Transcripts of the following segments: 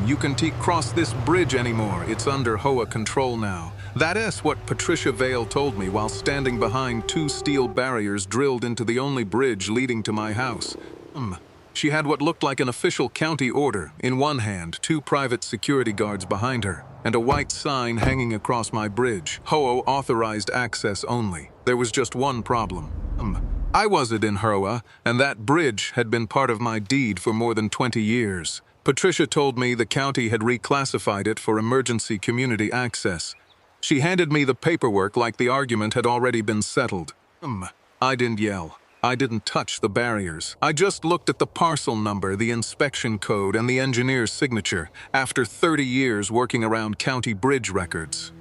You can't cross this bridge anymore. It's under HOA control now. That's what Patricia Vale told me while standing behind two steel barriers drilled into the only bridge leading to my house. She had what looked like an official county order in one hand, two private security guards behind her, and a white sign hanging across my bridge. HOA authorized access only. There was just one problem. I wasn't in HOA, and that bridge had been part of my deed for more than 20 years. Patricia told me the county had reclassified it for emergency community access. She handed me the paperwork like the argument had already been settled. I didn't yell. I didn't touch the barriers. I just looked at the parcel number, the inspection code, and the engineer's signature after 30 years working around county bridge records.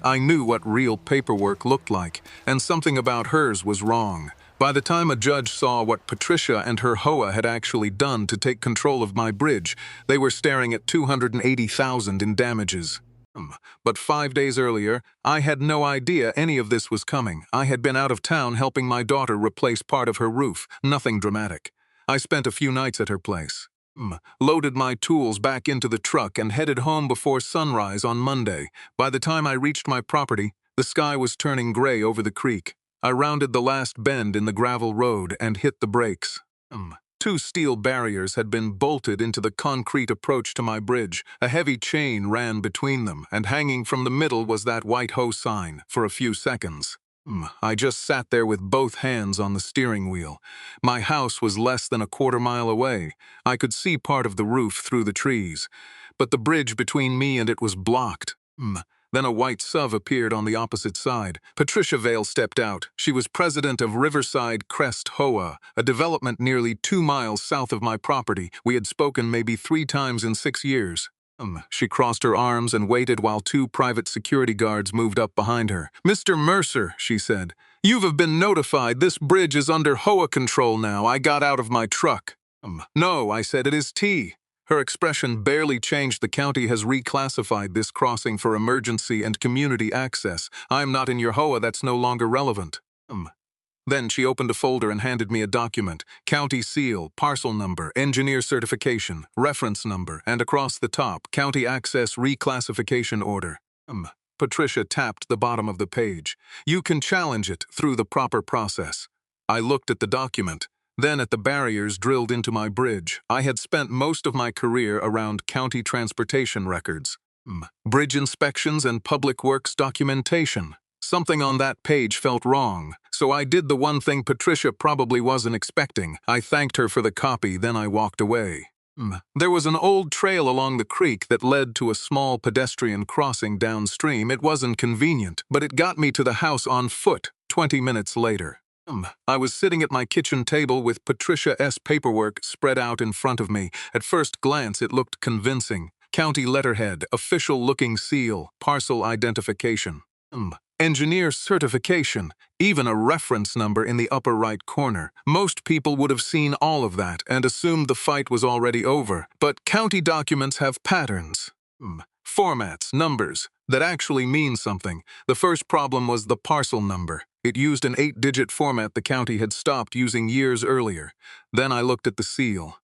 I knew what real paperwork looked like, and something about hers was wrong. By the time a judge saw what Patricia and her HOA had actually done to take control of my bridge, they were staring at $280,000 in damages. But 5 days earlier, I had no idea any of this was coming. I had been out of town helping my daughter replace part of her roof. Nothing dramatic. I spent a few nights at her place. Loaded my tools back into the truck and headed home before sunrise on Monday. By the time I reached my property, the sky was turning gray over the creek. I rounded the last bend in the gravel road and hit the brakes. Two steel barriers had been bolted into the concrete approach to my bridge. A heavy chain ran between them, and hanging from the middle was that white HOA sign for a few seconds. I just sat there with both hands on the steering wheel. My house was less than a quarter-mile away. I could see part of the roof through the trees, but the bridge between me and it was blocked. Then a white SUV appeared on the opposite side. Patricia Vale stepped out. She was president of Riverside Crest HOA, a development nearly 2 miles south of my property. We had spoken maybe 3 times in 6 years. She crossed her arms and waited while 2 private security guards moved up behind her. "Mr. Mercer," she said, "you've been notified. This bridge is under HOA control now." I got out of my truck. "No," I said, "it is T." Her expression barely changed. "The county has reclassified this crossing for emergency and community access. I'm not in your HOA. That's no longer relevant." Then she opened a folder and handed me a document. County seal, parcel number, engineer certification, reference number, and across the top, county access reclassification order. Patricia tapped the bottom of the page. "You can challenge it through the proper process." I looked at the document. Then at the barriers drilled into my bridge. I had spent most of my career around county transportation records, bridge inspections, and public works documentation. Something on that page felt wrong, so I did the one thing Patricia probably wasn't expecting. I thanked her for the copy, then I walked away. There was an old trail along the creek that led to a small pedestrian crossing downstream. It wasn't convenient, but it got me to the house on foot 20 minutes later. I was sitting at my kitchen table with Patricia's paperwork spread out in front of me. At first glance, it looked convincing. County letterhead, official-looking seal, parcel identification. Engineer certification, even a reference number in the upper right corner. Most people would have seen all of that and assumed the fight was already over. But county documents have patterns, formats, numbers, that actually mean something. The first problem was the parcel number. It used an 8-digit format the county had stopped using years earlier. Then I looked at the seal.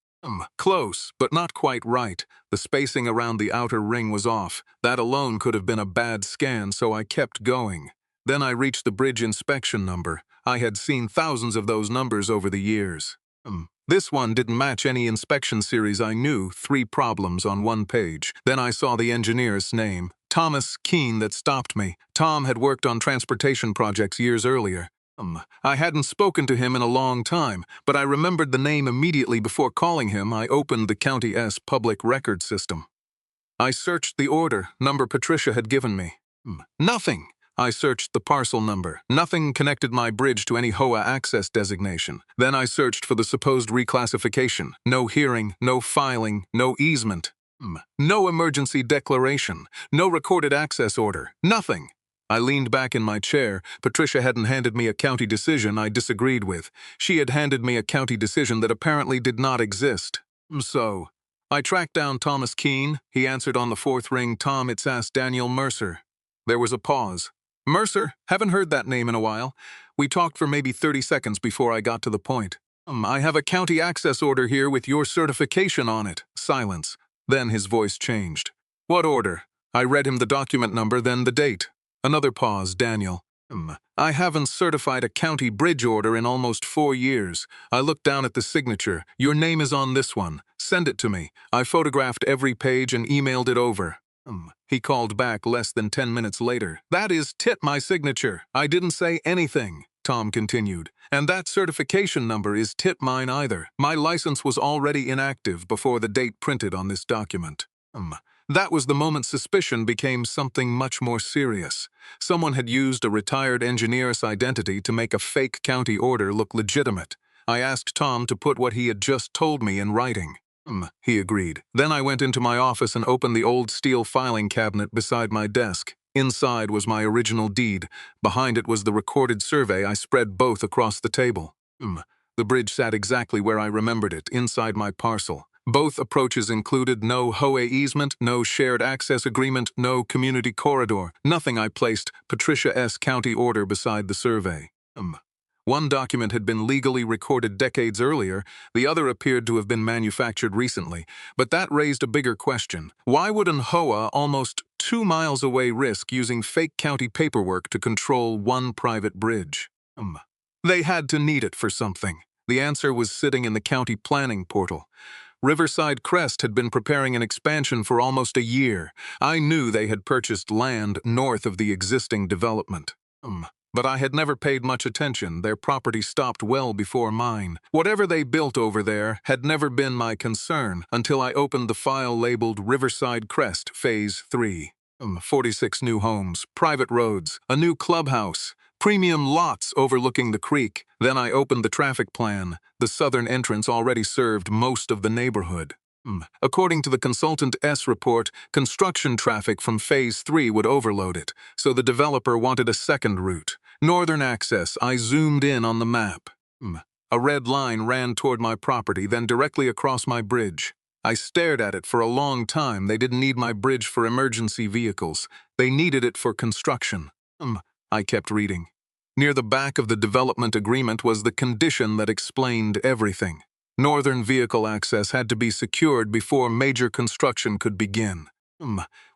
Close, but not quite right. The spacing around the outer ring was off. That alone could have been a bad scan, so I kept going. Then I reached the bridge inspection number. I had seen thousands of those numbers over the years. This one didn't match any inspection series I knew. 3 problems on one page. Then I saw the engineer's name, Thomas Keene, that stopped me. Tom had worked on transportation projects years earlier. I hadn't spoken to him in a long time, but I remembered the name immediately. Before calling him, I opened the county's public record system. I searched the order number Patricia had given me. Nothing. I searched the parcel number. Nothing connected my bridge to any HOA access designation. Then I searched for the supposed reclassification. No hearing, no filing, no easement. No emergency declaration. No recorded access order. Nothing. I leaned back in my chair. Patricia hadn't handed me a county decision I disagreed with. She had handed me a county decision that apparently did not exist. So, I tracked down Thomas Keene. He answered on the 4th ring. "Tom, it's asked Daniel Mercer." There was a pause. "Mercer? Haven't heard that name in a while." We talked for maybe 30 seconds before I got to the point. "I have a county access order here with your certification on it." Silence. Then his voice changed. What order? I read him the document number, then the date. Another pause, Daniel. I haven't certified a county bridge order in almost 4 years. I looked down at the signature. Your name is on this one. Send it to me. I photographed every page and emailed it over. He called back less than 10 minutes later. That is my signature. I didn't say anything, Tom continued. And that certification number is mine either. My license was already inactive before the date printed on this document. That was the moment suspicion became something much more serious. Someone had used a retired engineer's identity to make a fake county order look legitimate. I asked Tom to put what he had just told me in writing. He agreed. Then I went into my office and opened the old steel filing cabinet beside my desk. Inside was my original deed. Behind it was the recorded survey. I spread both across the table. The bridge sat exactly where I remembered it, inside my parcel. Both approaches included no HOA easement, no shared access agreement, no community corridor. Nothing. I placed Patricia S. County order beside the survey. One document had been legally recorded decades earlier, the other appeared to have been manufactured recently. But that raised a bigger question. Why would an HOA almost 2 miles away risk using fake county paperwork to control one private bridge? They had to need it for something. The answer was sitting in the county planning portal. Riverside Crest had been preparing an expansion for almost a year. I knew they had purchased land north of the existing development. But I had never paid much attention. Their property stopped well before mine. Whatever they built over there had never been my concern until I opened the file labeled Riverside Crest Phase 3. 46 new homes, private roads, a new clubhouse, premium lots overlooking the creek. Then I opened the traffic plan. The southern entrance already served most of the neighborhood. According to the consultant S report, construction traffic from Phase 3 would overload it, so the developer wanted a second route. Northern access. I zoomed in on the map. A red line ran toward my property, then directly across my bridge. I stared at it for a long time. They didn't need my bridge for emergency vehicles. They needed it for construction. I kept reading. Near the back of the development agreement was the condition that explained everything. Northern vehicle access had to be secured before major construction could begin.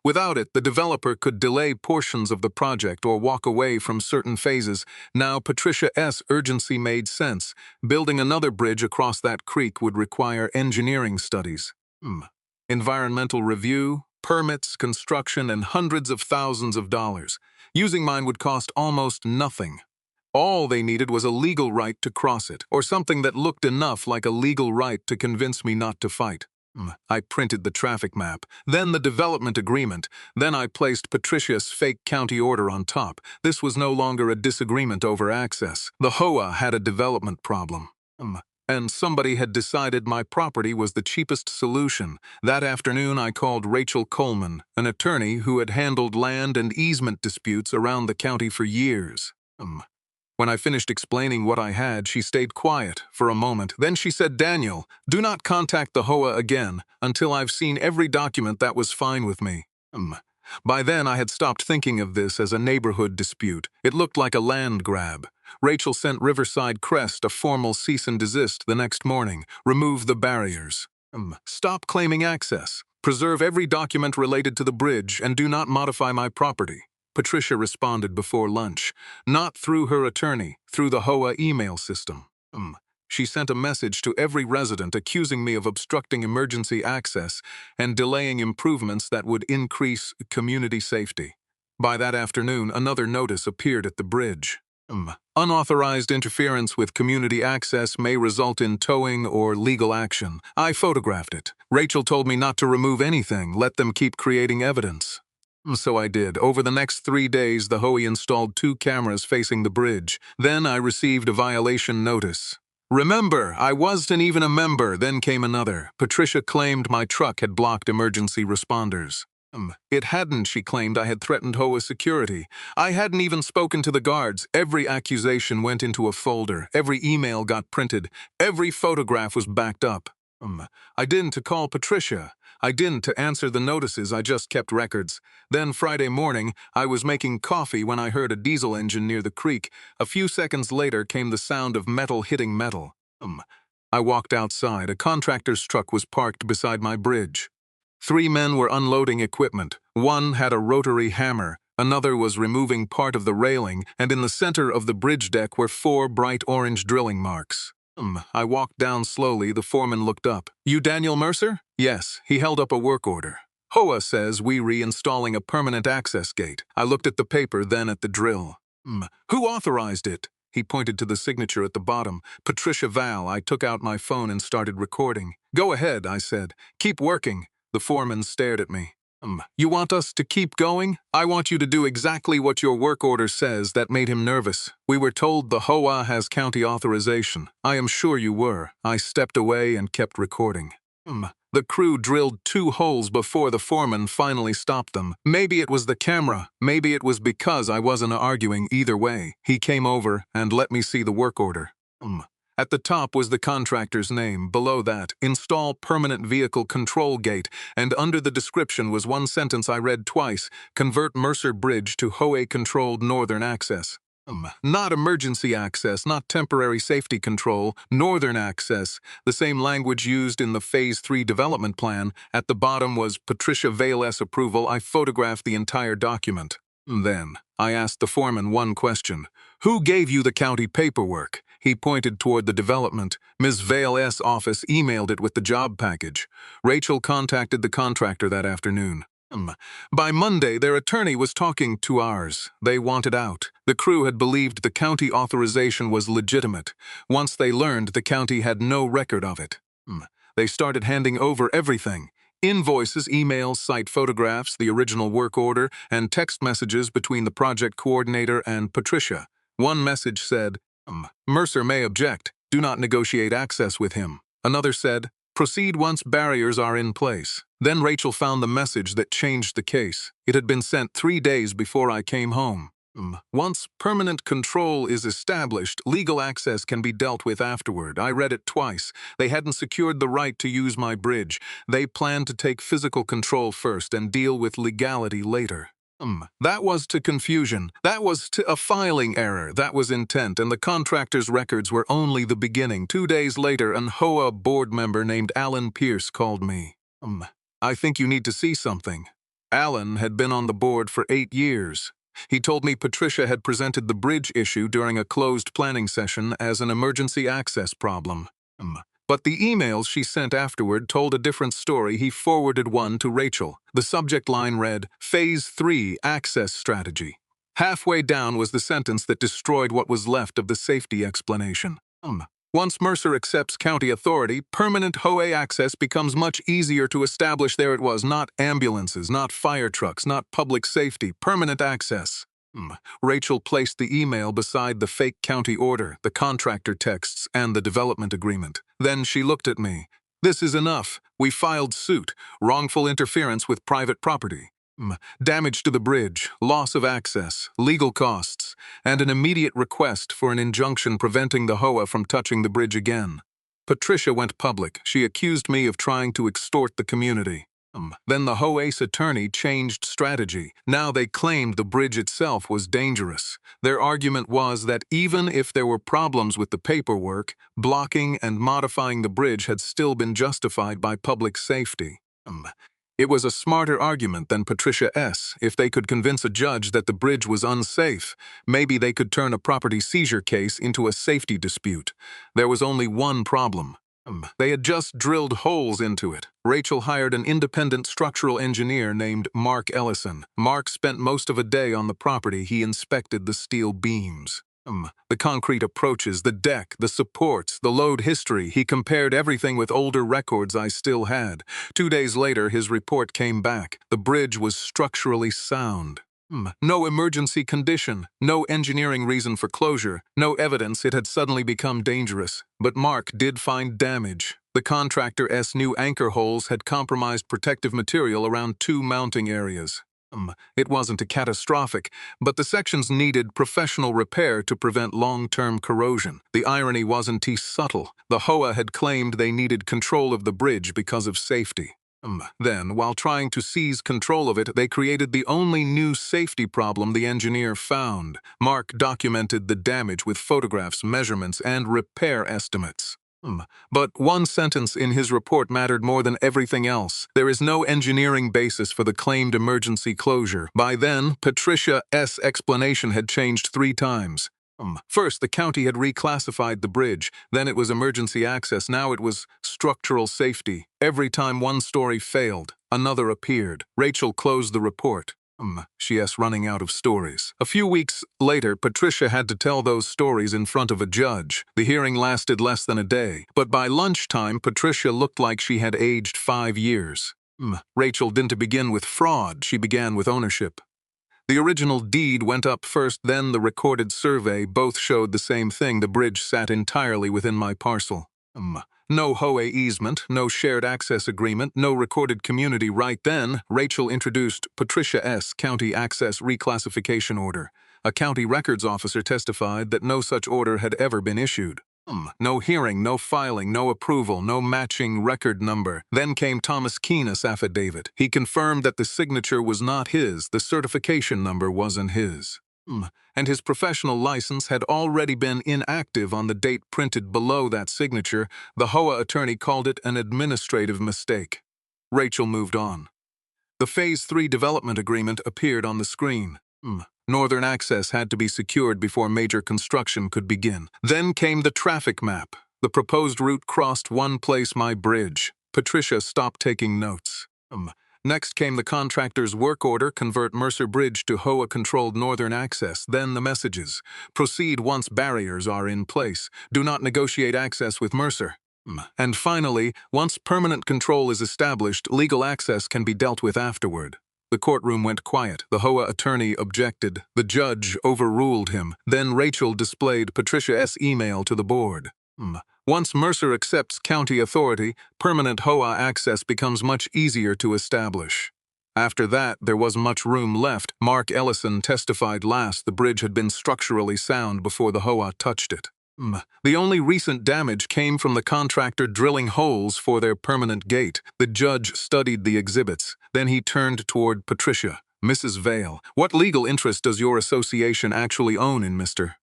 Without it, the developer could delay portions of the project or walk away from certain phases. Now Patricia S. urgency made sense. Building another bridge across that creek would require engineering studies. Environmental review, permits, construction, and hundreds of thousands of dollars. Using mine would cost almost nothing. All they needed was a legal right to cross it, or something that looked enough like a legal right to convince me not to fight. I printed the traffic map, then the development agreement, then I placed Patricia's fake county order on top. This was no longer a disagreement over access. The HOA had a development problem. And somebody had decided my property was the cheapest solution. That afternoon I called Rachel Coleman, an attorney who had handled land and easement disputes around the county for years. When I finished explaining what I had, she stayed quiet for a moment. Then she said, Daniel, do not contact the HOA again until I've seen every document. That was fine with me. By then I had stopped thinking of this as a neighborhood dispute. It looked like a land grab. Rachel sent Riverside Crest a formal cease and desist the next morning. Remove the barriers. Stop claiming access. Preserve every document related to the bridge and do not modify my property. Patricia responded before lunch, not through her attorney, through the HOA email system. She sent a message to every resident accusing me of obstructing emergency access and delaying improvements that would increase community safety. By that afternoon, another notice appeared at the bridge. Unauthorized interference with community access may result in towing or legal action. I photographed it. Rachel told me not to remove anything, let them keep creating evidence. So I did. Over the next 3 days, the HOA installed 2 cameras facing the bridge. Then I received a violation notice. Remember, I wasn't even a member. Then came another. Patricia claimed my truck had blocked emergency responders. It hadn't, she claimed. I had threatened HOA security. I hadn't even spoken to the guards. Every accusation went into a folder. Every email got printed. Every photograph was backed up. I didn't to call Patricia. I didn't to answer the notices. I just kept records. Then Friday morning, I was making coffee when I heard a diesel engine near the creek. A few seconds later came the sound of metal hitting metal. I walked outside. A contractor's truck was parked beside my bridge. 3 men were unloading equipment. One had a rotary hammer, another was removing part of the railing, and in the center of the bridge deck were 4 bright orange drilling marks. I walked down slowly. The foreman looked up. "You Daniel Mercer?" "Yes." He held up a work order. "HOA says we reinstalling a permanent access gate." I looked at the paper, then at the drill. "Who authorized it?" He pointed to the signature at the bottom. "Patricia Val." I took out my phone and started recording. "Go ahead," I said. "Keep working." The foreman stared at me. "You want us to keep going?" "I want you to do exactly what your work order says." That made him nervous. "We were told the HOA has county authorization." "I am sure you were." I stepped away and kept recording. The crew drilled 2 holes before the foreman finally stopped them. Maybe it was the camera. Maybe it was because I wasn't arguing. Either way, he came over and let me see the work order. At the top was the contractor's name. Below that, "Install permanent vehicle control gate," and under the description was one sentence I read twice: "Convert Mercer Bridge to HOA-controlled northern access." Not emergency access, not temporary safety control, northern access, the same language used in the Phase 3 development plan. At the bottom was Patricia Vale's approval. I photographed the entire document. Then, I asked the foreman one question. "Who gave you the county paperwork?" He pointed toward the development. "Ms. Vale's office emailed it with the job package. Rachel contacted the contractor that afternoon. By Monday, their attorney was talking 2 hours. They wanted out. The crew had believed the county authorization was legitimate. Once they learned the county had no record of it, they started handing over everything. Invoices, emails, site photographs, the original work order, and text messages between the project coordinator and Patricia. One message said, "Mercer may object. Do not negotiate access with him." Another said, "Proceed once barriers are in place." Then Rachel found the message that changed the case. It had been sent 3 days before I came home. "Once permanent control is established, legal access can be dealt with afterward." I read it twice. They hadn't secured the right to use my bridge. They planned to take physical control first and deal with legality later. That was to confusion. That was to a filing error. That was intent, and the contractor's records were only the beginning. 2 days later, an HOA board member named Alan Pierce called me. "I think you need to see something." Alan had been on the board for 8 years. He told me Patricia had presented the bridge issue during a closed planning session as an emergency access problem. But the emails she sent afterward told a different story. He forwarded one to Rachel. The subject line read, "Phase 3 Access Strategy." Halfway down was the sentence that destroyed what was left of the safety explanation. "Once Mercer accepts county authority, permanent HOA access becomes much easier to establish." There it was, not ambulances, not fire trucks, not public safety, permanent access. Rachel placed the email beside the fake county order, the contractor texts, and the development agreement. Then she looked at me. "This is enough. We filed suit. Wrongful interference with private property. Damage to the bridge, loss of access, legal costs, and an immediate request for an injunction preventing the HOA from touching the bridge again." Patricia went public. She accused me of trying to extort the community. Then the HOA's attorney changed strategy. Now they claimed the bridge itself was dangerous. Their argument was that even if there were problems with the paperwork, blocking and modifying the bridge had still been justified by public safety. It was a smarter argument than Patricia's. If they could convince a judge that the bridge was unsafe, maybe they could turn a property seizure case into a safety dispute. There was only one problem. They had just drilled holes into it. Rachel hired an independent structural engineer named Mark Ellison. Mark spent most of a day on the property. He inspected the steel beams, the concrete approaches, the deck, the supports, the load history. He compared everything with older records I still had. 2 days later, his report came back. The bridge was structurally sound. No emergency condition, no engineering reason for closure, no evidence it had suddenly become dangerous. But Mark did find damage. The contractor's new anchor holes had compromised protective material around 2 mounting areas. It wasn't a catastrophic, but the sections needed professional repair to prevent long-term corrosion. The irony wasn't too subtle. The HOA had claimed they needed control of the bridge because of safety. Then, while trying to seize control of it, they created the only new safety problem the engineer found. Mark documented the damage with photographs, measurements, and repair estimates. But one sentence in his report mattered more than everything else. There is no engineering basis for the claimed emergency closure. By then, Patricia's explanation had changed 3 times. First, the county had reclassified the bridge. Then it was emergency access. Now it was structural safety. Every time one story failed, another appeared. Rachel closed the report. She's running out of stories. A few weeks later, Patricia had to tell those stories in front of a judge. The hearing lasted less than a day, but by lunchtime, Patricia looked like she had aged 5 years. Rachel didn't begin with fraud, she began with ownership. The original deed went up first, then the recorded survey. Both showed the same thing. The bridge sat entirely within my parcel. No HOA easement, no shared access agreement, no recorded community. Right then, Rachel introduced Patricia's county access reclassification order. A county records officer testified that no such order had ever been issued. No hearing, no filing, no approval, no matching record number. Then came Thomas Keena's affidavit. He confirmed that the signature was not his, the certification number wasn't his. And his professional license had already been inactive on the date printed below that signature. The HOA attorney called it an administrative mistake. Rachel moved on. The Phase 3 development agreement appeared on the screen. Northern access had to be secured before major construction could begin. Then came the traffic map. The proposed route crossed one place, my bridge. Patricia stopped taking notes. Next came the contractor's work order, convert Mercer Bridge to HOA-controlled northern access. Then the messages. Proceed once barriers are in place. Do not negotiate access with Mercer. And finally, once permanent control is established, legal access can be dealt with afterward. The courtroom went quiet. The HOA attorney objected. The judge overruled him. Then Rachel displayed Patricia's email to the board. Once Mercer accepts county authority, permanent HOA access becomes much easier to establish. After that, there wasn't much room left. Mark Ellison testified last. The bridge had been structurally sound before the HOA touched it. The only recent damage came from the contractor drilling holes for their permanent gate. The judge studied the exhibits. Then he turned toward Patricia. Mrs. Vale, what legal interest does your association actually own in Mr.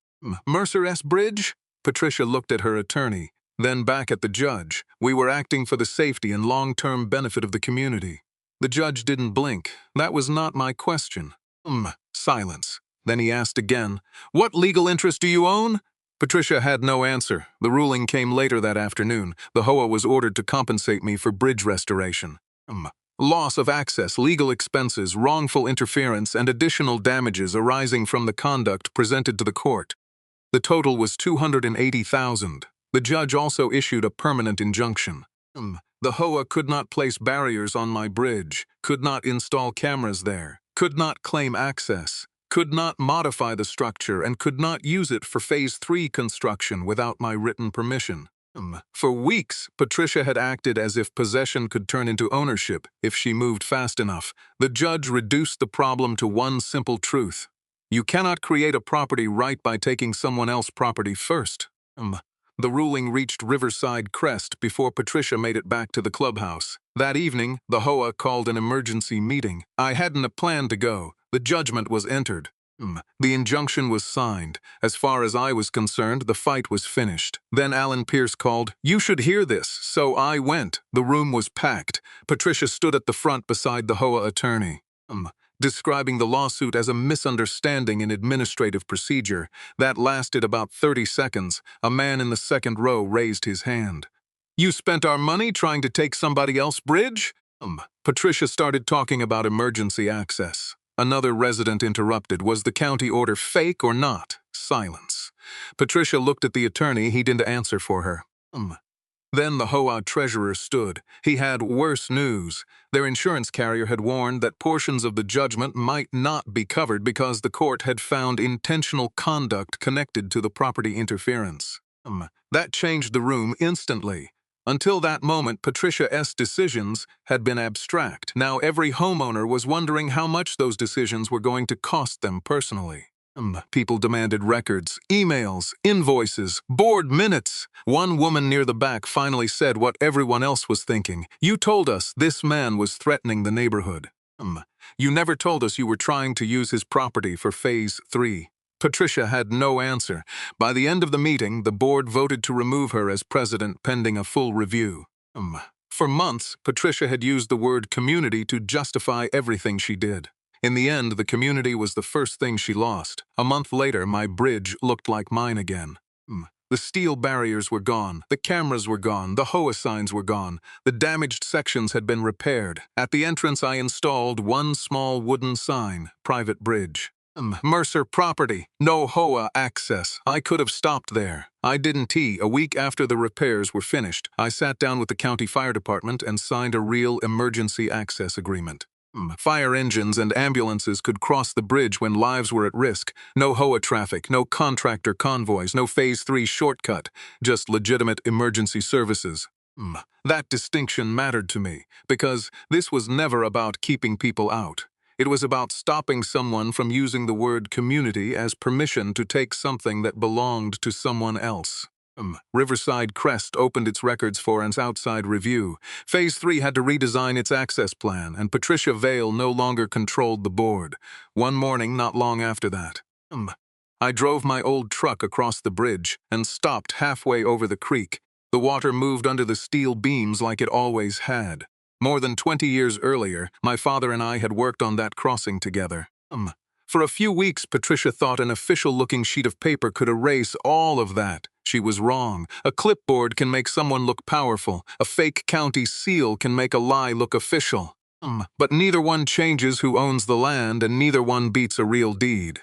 Mercer's bridge? Patricia looked at her attorney, then back at the judge. We were acting for the safety and long-term benefit of the community. The judge didn't blink. That was not my question. Silence. Then he asked again, what legal interest do you own? Patricia had no answer. The ruling came later that afternoon. The HOA was ordered to compensate me for bridge restoration. Loss of access, legal expenses, wrongful interference, and additional damages arising from the conduct presented to the court. The total was $280,000. The judge also issued a permanent injunction. The HOA could not place barriers on my bridge, could not install cameras there, could not claim access, could not modify the structure, and could not use it for Phase 3 construction without my written permission. For weeks, Patricia had acted as if possession could turn into ownership if she moved fast enough. The judge reduced the problem to one simple truth. You cannot create a property right by taking someone else's property first. The ruling reached Riverside Crest before Patricia made it back to the clubhouse. That evening, the HOA called an emergency meeting. I hadn't a plan to go. The judgment was entered. The injunction was signed. As far as I was concerned, the fight was finished. Then Alan Pierce called, "You should hear this." So I went. The room was packed. Patricia stood at the front beside the HOA attorney, describing the lawsuit as a misunderstanding in administrative procedure. That lasted about 30 seconds. A man in the second row raised his hand. "You spent our money trying to take somebody else's bridge?" Patricia started talking about emergency access. Another resident interrupted. Was the county order fake or not? Silence. Patricia looked at the attorney. He didn't answer for her. Then the HOA treasurer stood. He had worse news. Their insurance carrier had warned that portions of the judgment might not be covered because the court had found intentional conduct connected to the property interference. That changed the room instantly. Until that moment, Patricia's decisions had been abstract. Now every homeowner was wondering how much those decisions were going to cost them personally. People demanded records, emails, invoices, board minutes. One woman near the back finally said what everyone else was thinking. "You told us this man was threatening the neighborhood. You never told us you were trying to use his property for Phase 3. Patricia had no answer. By the end of the meeting, the board voted to remove her as president pending a full review. For months, Patricia had used the word community to justify everything she did. In the end, the community was the first thing she lost. A month later, my bridge looked like mine again. The steel barriers were gone, the cameras were gone, the HOA signs were gone, the damaged sections had been repaired. At the entrance, I installed one small wooden sign, private bridge. Mercer property, no HOA access. I could have stopped there. I didn't. A week after the repairs were finished, I sat down with the county fire department and signed a real emergency access agreement. Fire engines and ambulances could cross the bridge when lives were at risk. No HOA traffic, no contractor convoys, no Phase 3 shortcut, just legitimate emergency services. That distinction mattered to me, because this was never about keeping people out. It was about stopping someone from using the word community as permission to take something that belonged to someone else. Riverside Crest opened its records for an outside review. Phase 3 had to redesign its access plan, and Patricia Vale no longer controlled the board. One morning, not long after that, I drove my old truck across the bridge and stopped halfway over the creek. The water moved under the steel beams like it always had. More than 20 years earlier, my father and I had worked on that crossing together. For a few weeks, Patricia thought an official-looking sheet of paper could erase all of that. She was wrong. A clipboard can make someone look powerful. A fake county seal can make a lie look official. But neither one changes who owns the land, and neither one beats a real deed.